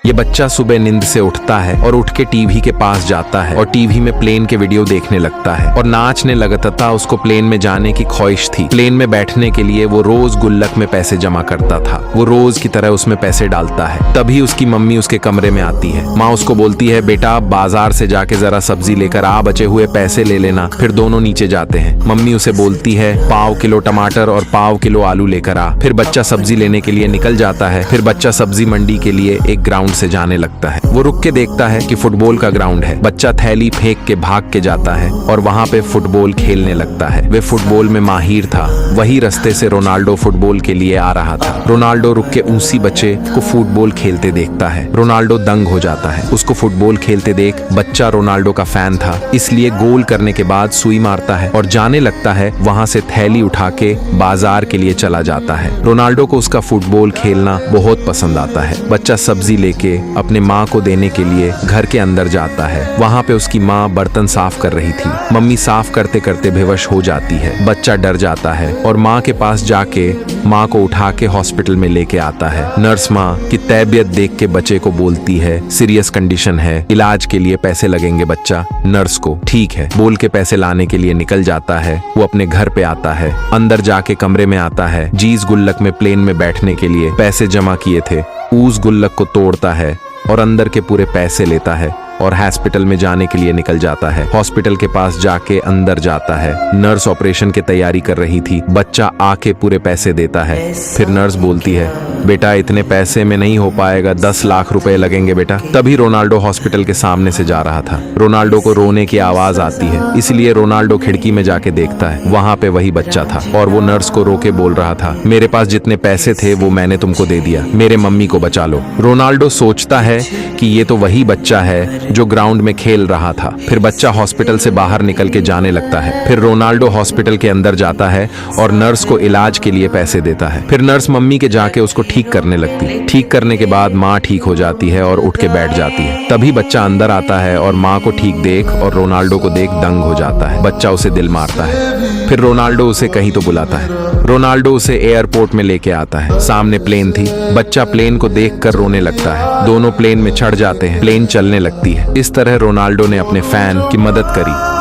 ये बच्चा सुबह नींद से उठता है और उठ के टीवी के पास जाता है और टीवी में प्लेन के वीडियो देखने लगता है और नाचने लगता था। उसको प्लेन में जाने की ख्वाहिश थी। प्लेन में बैठने के लिए वो रोज गुल्लक में पैसे जमा करता था। वो रोज की तरह उसमें पैसे डालता है। तभी उसकी मम्मी उसके कमरे में आती है। माँ उसको बोलती है, बेटा बाजार से जाके जरा सब्जी लेकर आ, बचे हुए पैसे ले लेना। फिर दोनों नीचे जाते हैं। मम्मी उसे बोलती है, 1.5 किलो टमाटर और 1.5 किलो आलू लेकर आ। फिर बच्चा सब्जी लेने के लिए निकल जाता है। फिर बच्चा सब्जी मंडी के लिए एक ग्राउंड से जाने लगता है। वो रुक के देखता है कि फुटबॉल का ग्राउंड है। बच्चा थैली फेंक के भाग के जाता है और वहाँ पे फुटबॉल खेलने लगता है। वे फुटबॉल में माहिर था। वही रास्ते से रोनाल्डो फुटबॉल के लिए आ रहा था। रोनाल्डो रुक के उसी बच्चे को फुटबॉल खेलते देखता है। रोनाल्डो दंग हो जाता है। उसको फुटबॉल खेलते देख बच्चा रोनाल्डो का फैन था, इसलिए गोल करने के बाद सुई मारता है और जाने लगता है। वहाँ से थैली उठा के बाजार के लिए चला जाता है। रोनाल्डो को उसका फुटबॉल खेलना बहुत पसंद आता है। बच्चा सब्जी लेके अपने माँ को देने के लिए घर के अंदर जाता है। वहाँ पे उसकी माँ बर्तन साफ कर रही थी। मम्मी साफ करते करते बेहोश हो जाती है। बच्चा डर जाता है और माँ के पास जाके माँ को उठा के हॉस्पिटल में लेके आता है। नर्स माँ की तबीयत देख के बच्चे को बोलती है, सीरियस कंडीशन है, इलाज के लिए पैसे लगेंगे। बच्चा नर्स को ठीक है बोल के पैसे लाने के लिए निकल जाता है। वो अपने घर पे आता है। अंदर जाके कमरे में आता है। जीस गुल्लक में प्लेन में बैठने के लिए पैसे जमा किए थे, उस गुल्लक को तोड़ता है और अंदर के पूरे पैसे लेता है और हॉस्पिटल में जाने के लिए निकल जाता है। हॉस्पिटल के पास जाके अंदर जाता है। नर्स ऑपरेशन की तैयारी कर रही थी। बच्चा आके पूरे पैसे देता है। फिर नर्स बोलती है, बेटा इतने पैसे में नहीं हो पाएगा, 10 लाख रुपए लगेंगे बेटा। तभी रोनाल्डो हॉस्पिटल के सामने से जा रहा था। रोनाल्डो को रोने की आवाज आती है, इसलिए रोनाल्डो खिड़की में जाके देखता है। वहाँ पे वही बच्चा था और वो नर्स को रोके बोल रहा था, मेरे पास जितने पैसे थे वो मैंने तुमको दे दिया, मेरे मम्मी को बचा लो। रोनाल्डो सोचता है कि ये तो वही बच्चा है जो ग्राउंड में खेल रहा था। फिर बच्चा हॉस्पिटल से बाहर निकल के जाने लगता है। फिर रोनाल्डो हॉस्पिटल के अंदर जाता है और नर्स को इलाज के लिए पैसे देता है। फिर नर्स मम्मी के जाके उसको ठीक करने लगती। ठीक करने के बाद माँ ठीक हो जाती है और उठ के बैठ जाती है। तभी बच्चा अंदर आता है और माँ को ठीक देख और रोनाल्डो को देख दंग हो जाता है। बच्चा उसे दिल मारता है। फिर रोनाल्डो उसे कहीं तो बुलाता है। रोनाल्डो उसे एयरपोर्ट में लेके आता है। सामने प्लेन थी। बच्चा प्लेन को देखकर रोने लगता है। दोनों प्लेन में चढ़ जाते हैं। प्लेन चलने लगती है। इस तरह रोनाल्डो ने अपने फैन की मदद करी।